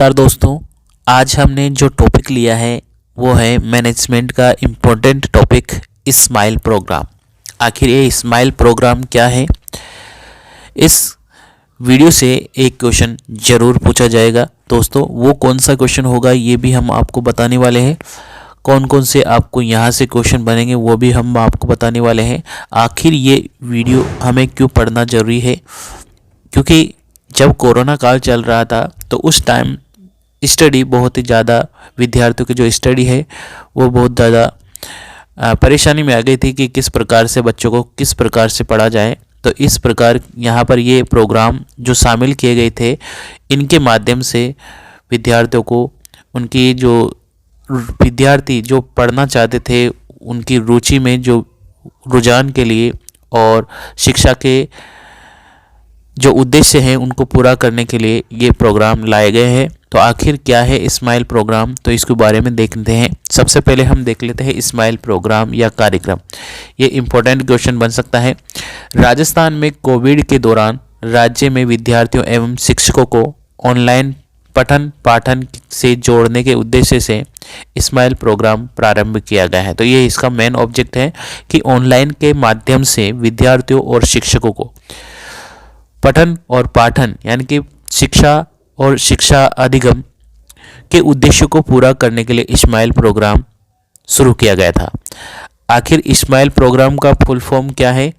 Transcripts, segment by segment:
नमस्कार दोस्तों। आज हमने जो टॉपिक लिया है वो है मैनेजमेंट का इम्पोर्टेंट टॉपिक स्माइल प्रोग्राम। आखिर ये स्माइल प्रोग्राम क्या है? इस वीडियो से एक क्वेश्चन ज़रूर पूछा जाएगा दोस्तों। वो कौन सा क्वेश्चन होगा ये भी हम आपको बताने वाले हैं। कौन कौन से आपको यहाँ से क्वेश्चन बनेंगे वो भी हम आपको बताने वाले हैं। आखिर ये वीडियो हमें क्यों पढ़ना ज़रूरी है? क्योंकि जब कोरोना काल चल रहा था तो उस टाइम स्टडी बहुत ही ज़्यादा, विद्यार्थियों की जो स्टडी है वो बहुत ज़्यादा परेशानी में आ गई थी कि किस प्रकार से बच्चों को किस प्रकार से पढ़ा जाए। तो इस प्रकार यहाँ पर ये प्रोग्राम जो शामिल किए गए थे, इनके माध्यम से विद्यार्थियों को उनकी जो विद्यार्थी जो पढ़ना चाहते थे उनकी रुचि में जो रुझान के लिए और शिक्षा के जो उद्देश्य हैं उनको पूरा करने के लिए ये प्रोग्राम लाए गए हैं। तो आखिर क्या है स्माइल प्रोग्राम, तो इसके बारे में देखते हैं। सबसे पहले हम देख लेते हैं स्माइल प्रोग्राम या कार्यक्रम। ये इम्पोर्टेंट क्वेश्चन बन सकता है। राजस्थान में कोविड के दौरान राज्य में विद्यार्थियों एवं शिक्षकों को ऑनलाइन पठन पाठन से जोड़ने के उद्देश्य से स्माइल प्रोग्राम प्रारंभ किया गया है। तो ये इसका मेन ऑब्जेक्ट है कि ऑनलाइन के माध्यम से विद्यार्थियों और शिक्षकों को पठन और पाठन यानी कि शिक्षा और शिक्षा अधिगम के उद्देश्यों को पूरा करने के लिए स्माइल प्रोग्राम शुरू किया गया था। आखिर स्माइल प्रोग्राम का फुल फॉर्म क्या है?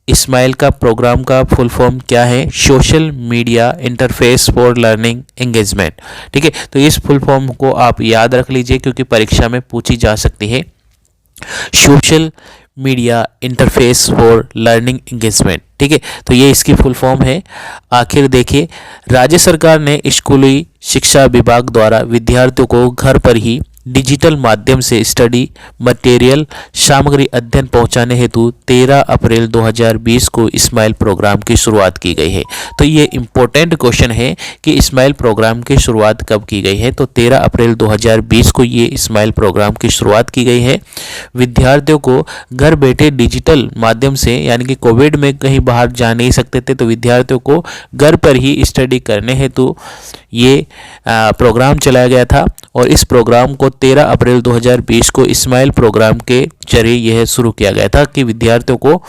स्माइल का प्रोग्राम का फुल फॉर्म क्या है? Social media interface for learning engagement. ठीक है, तो इस फुल फॉर्म को आप याद रख लीजिए क्योंकि परीक्षा में पूछी जा सकती है। Social media interface for learning engagement. ठीक है, तो ये इसकी फुल फॉर्म है। आखिर देखिए, राज्य सरकार ने स्कूली शिक्षा विभाग द्वारा विद्यार्थियों को घर पर ही डिजिटल माध्यम से स्टडी मटेरियल सामग्री अध्ययन पहुंचाने हेतु 13 अप्रैल 2020 को स्माइल प्रोग्राम की शुरुआत की गई है। तो ये इम्पोर्टेंट क्वेश्चन है कि स्माइल प्रोग्राम की शुरुआत कब की गई है? तो 13 अप्रैल 2020 को ये स्माइल प्रोग्राम की शुरुआत की गई है। विद्यार्थियों को घर बैठे डिजिटल माध्यम से, यानी कि कोविड में कहीं बाहर जा नहीं सकते थे, तो विद्यार्थियों को घर पर ही स्टडी करने हेतु ये प्रोग्राम चलाया गया था। और इस प्रोग्राम को 13 अप्रैल 2020 को स्माइल प्रोग्राम के जरिए यह शुरू किया गया था कि विद्यार्थियों को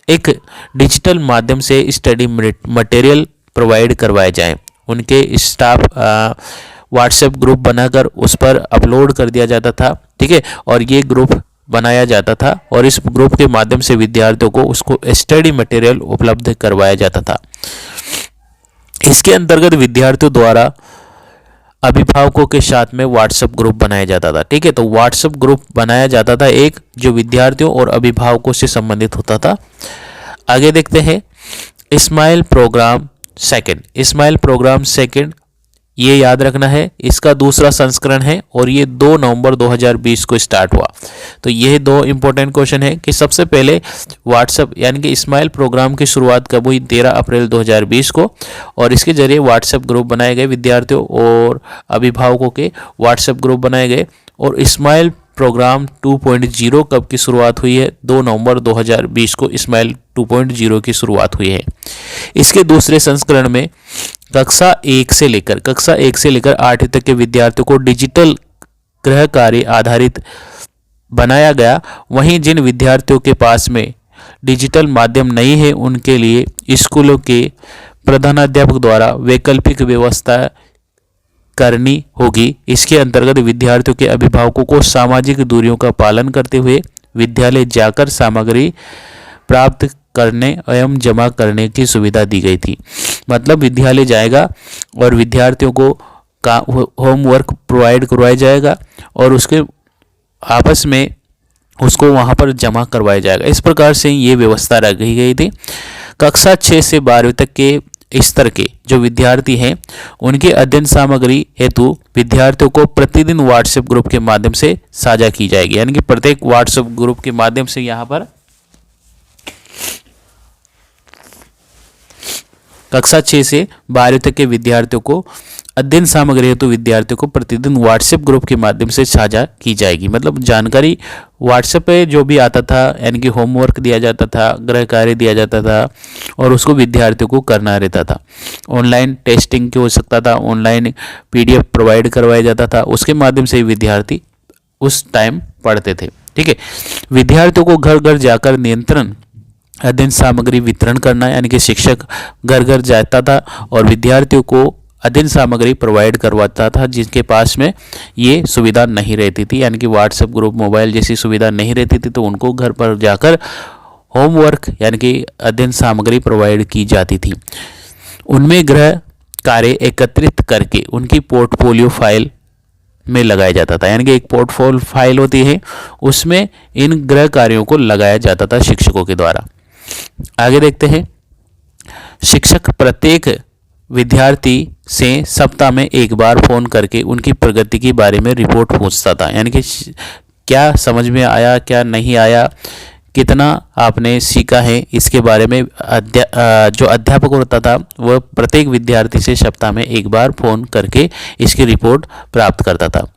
एक डिजिटल माध्यम से स्टडी मटेरियल प्रोवाइड करवाए जाएं। उनके स्टाफ व्हाट्सएप ग्रुप बनाकर उस पर अपलोड कर दिया जाता था। ठीक है, और ये ग्रुप बनाया जाता था और इस ग्रुप के माध्यम से विद्यार्थियों को उसको स्टडी मटेरियल उपलब्ध करवाया जाता था। इसके अंतर्गत विद्यार्थियों द्वारा अभिभावकों के साथ में व्हाट्सएप ग्रुप बनाया जाता था। ठीक है, तो व्हाट्सएप ग्रुप बनाया जाता था एक, जो विद्यार्थियों और अभिभावकों से संबंधित होता था। आगे देखते हैं smile programme second. Smile programme second, ये याद रखना है, इसका दूसरा संस्करण है और ये 2 नवंबर 2020 को स्टार्ट हुआ। तो ये 2 इंपॉर्टेंट क्वेश्चन है कि सबसे पहले व्हाट्सएप यानी कि स्माइल प्रोग्राम की शुरुआत कब हुई? 13 अप्रैल 2020 को, और इसके जरिए व्हाट्सएप ग्रुप बनाए गए, विद्यार्थियों और अभिभावकों के व्हाट्सएप ग्रुप बनाए गए। और स्माइल प्रोग्राम 2.0 कब की शुरुआत हुई है? 2 नवंबर 2020 को स्माइल 2.0 की शुरुआत हुई है। इसके दूसरे संस्करण में कक्षा 1 से लेकर 8वीं तक के विद्यार्थियों को डिजिटल गृह कार्य आधारित बनाया गया। वहीं जिन विद्यार्थियों के पास में डिजिटल माध्यम नहीं है उनके लिए स्कूलों के प्रधानाध्यापक द्वारा वैकल्पिक व्यवस्था करनी होगी। इसके अंतर्गत विद्यार्थियों के अभिभावकों को सामाजिक दूरियों का पालन करते हुए विद्यालय जाकर सामग्री प्राप्त करने एवं जमा करने की सुविधा दी गई थी। मतलब विद्यालय जाएगा और विद्यार्थियों को होमवर्क प्रोवाइड करवाया जाएगा और उसके आपस में उसको वहाँ पर जमा करवाया जाएगा। इस प्रकार से ये व्यवस्था रखी गई थी। कक्षा 6 से 12वीं तक के स्तर के जो विद्यार्थी हैं उनके अध्ययन सामग्री हेतु विद्यार्थियों को प्रतिदिन व्हाट्सएप ग्रुप के माध्यम से साझा की जाएगी। यानी कि प्रत्येक व्हाट्सएप ग्रुप के माध्यम से यहाँ पर कक्षा 6 से 12वीं तक के विद्यार्थियों को अध्ययन सामग्री हेतु विद्यार्थियों को प्रतिदिन व्हाट्सएप ग्रुप के माध्यम से साझा की जाएगी। मतलब जानकारी व्हाट्सएप पे जो भी आता था, यानी कि होमवर्क दिया जाता था, गृह कार्य दिया जाता था और उसको विद्यार्थियों को करना रहता था। ऑनलाइन टेस्टिंग हो सकता था, ऑनलाइन PDF प्रोवाइड करवाया जाता था, उसके माध्यम से विद्यार्थी उस टाइम पढ़ते थे। ठीक है, विद्यार्थियों को घर घर जाकर नियंत्रण अध्ययन सामग्री वितरण करना, यानी कि शिक्षक घर घर जाता था और विद्यार्थियों को अध्ययन सामग्री प्रोवाइड करवाता था, जिनके पास में ये सुविधा नहीं रहती थी, यानी कि व्हाट्सएप ग्रुप, मोबाइल जैसी सुविधा नहीं रहती थी, तो उनको घर पर जाकर होमवर्क यानी कि अध्ययन सामग्री प्रोवाइड की जाती थी। उनमें गृह कार्य एकत्रित करके उनकी पोर्टफोलियो फाइल में लगाया जाता था, यानी कि एक पोर्टफोलियो फाइल होती है, उसमें इन गृह कार्यों को लगाया जाता था शिक्षकों के द्वारा। आगे देखते हैं, शिक्षक प्रत्येक विद्यार्थी से सप्ताह में एक बार फोन करके उनकी प्रगति के बारे में रिपोर्ट पूछता था, यानी कि क्या समझ में आया, क्या नहीं आया, कितना आपने सीखा है, इसके बारे में जो अध्यापक होता था वह प्रत्येक विद्यार्थी से सप्ताह में एक बार फोन करके इसकी रिपोर्ट प्राप्त करता था।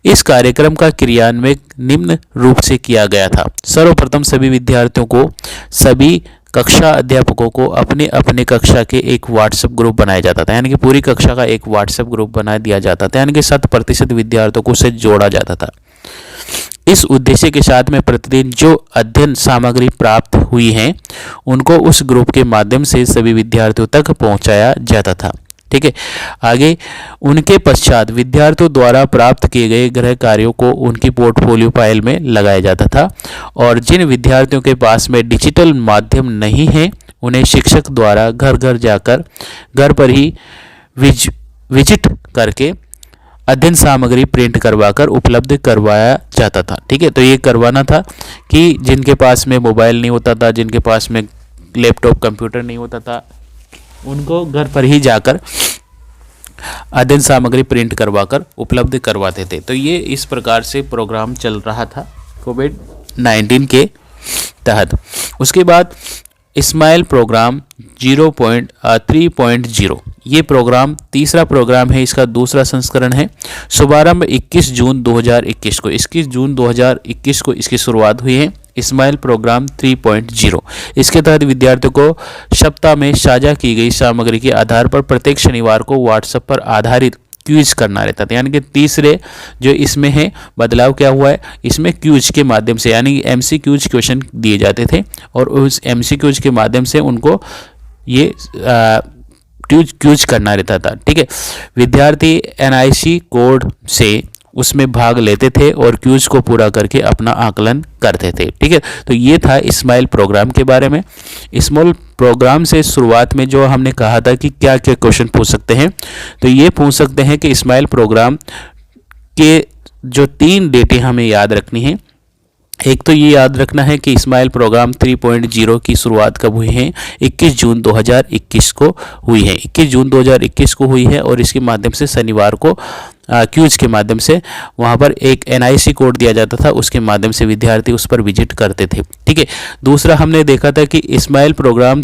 इस कार्यक्रम का क्रियान्वयन निम्न रूप से किया गया था। सर्वप्रथम सभी विद्यार्थियों को, सभी कक्षा अध्यापकों को अपने अपने कक्षा के एक व्हाट्सएप ग्रुप बनाया जाता था, यानी कि पूरी कक्षा का एक व्हाट्सएप ग्रुप बना दिया जाता था, यानी कि 100% विद्यार्थियों को उससे जोड़ा जाता था। इस उद्देश्य के साथ में प्रतिदिन जो अध्ययन सामग्री प्राप्त हुई है उनको उस ग्रुप के माध्यम से सभी विद्यार्थियों तक पहुंचाया जाता था। ठीक है, आगे उनके पश्चात विद्यार्थियों द्वारा प्राप्त किए गए गृह कार्यों को उनकी पोर्टफोलियो फाइल में लगाया जाता था और जिन विद्यार्थियों के पास में डिजिटल माध्यम नहीं है उन्हें शिक्षक द्वारा घर घर जाकर घर पर ही विजिट करके अध्ययन सामग्री प्रिंट करवाकर उपलब्ध करवाया जाता था। ठीक है, तो ये करवाना था कि जिनके पास में मोबाइल नहीं होता था, जिनके पास में लैपटॉप कंप्यूटर नहीं होता था, उनको घर पर ही जाकर अध्ययन सामग्री प्रिंट करवाकर उपलब्ध करवाते थे। तो ये इस प्रकार से प्रोग्राम चल रहा था कोविड-19 के तहत। उसके बाद स्माइल प्रोग्राम 3.0 ये प्रोग्राम तीसरा प्रोग्राम है, इसका दूसरा संस्करण है। शुभारंभ 21 जून 2021 को 21 जून 2021 को इसकी शुरुआत हुई है। स्माइल प्रोग्राम 3.0 इसके तहत विद्यार्थियों को सप्ताह में साझा की गई सामग्री के आधार पर प्रत्येक शनिवार को व्हाट्सएप पर आधारित क्यूज करना रहता था, यानी कि तीसरे जो इसमें है बदलाव क्या हुआ है, इसमें क्यूज के माध्यम से यानी MCQs क्वेश्चन दिए जाते थे और उस MCQs के माध्यम से उनको ये क्यूज करना रहता था। ठीक है, विद्यार्थी NIC कोड से उसमें भाग लेते थे और क्यूज को पूरा करके अपना आकलन करते थे। ठीक है, तो ये था स्माइल प्रोग्राम के बारे में। स्मॉल प्रोग्राम से शुरुआत में जो हमने कहा था कि क्या क्या क्वेश्चन पूछ सकते हैं, तो ये पूछ सकते हैं कि स्माइल प्रोग्राम के जो 3 डेटें हमें याद रखनी है। एक तो ये याद रखना है कि स्माइल प्रोग्राम 3.0 की शुरुआत कब हुई है, 21 जून 2021 को हुई है। 21 जून 2021 को हुई है और इसके माध्यम से शनिवार को क्यूज के माध्यम से वहाँ पर एक NIC कोड दिया जाता था, उसके माध्यम से विद्यार्थी उस पर विजिट करते थे। ठीक है, दूसरा हमने देखा था कि स्माइल प्रोग्राम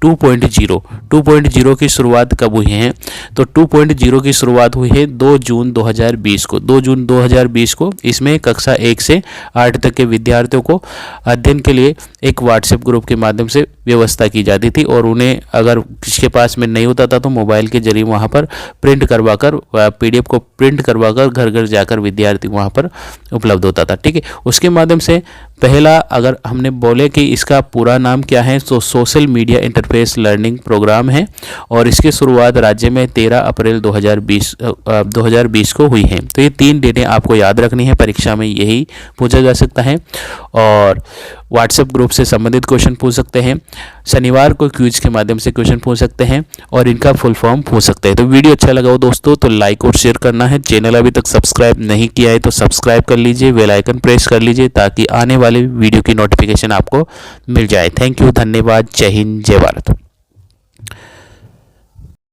2.0 की शुरुआत कब हुई है, तो 2.0 की शुरुआत हुई है 2 जून 2020 को। 2 जून 2020 को इसमें कक्षा 1 से 8 तक के विद्यार्थियों को अध्ययन के लिए एक व्हाट्सएप ग्रुप के माध्यम से व्यवस्था की जाती थी और उन्हें अगर किसी के पास में नहीं होता था तो मोबाइल के जरिए वहाँ पर प्रिंट करवाकर PDF को प्रिंट करवाकर घर घर जाकर विद्यार्थी वहाँ पर उपलब्ध होता था। ठीक है, उसके माध्यम से पहला अगर हमने बोले कि इसका पूरा नाम क्या है तो social media interface learning programme है और इसकी शुरुआत राज्य में 13 अप्रैल 2020 को हुई है। तो ये 3 डेटें आपको याद रखनी है, परीक्षा में यही पूछा जा सकता है और व्हाट्सएप ग्रुप से संबंधित क्वेश्चन पूछ सकते हैं। शनिवार को क्विज के माध्यम से क्वेश्चन पूछ सकते हैं और इनका फुल फॉर्म पूछ सकते हैं। तो वीडियो अच्छा लगा हो दोस्तों तो लाइक और शेयर करना है। चैनल अभी तक सब्सक्राइब नहीं किया है तो सब्सक्राइब कर लीजिए, बेल आइकन प्रेस कर लीजिए ताकि आने वाले वीडियो की नोटिफिकेशन आपको मिल जाए। थैंक यू, धन्यवाद, जय हिंद, जय भारत।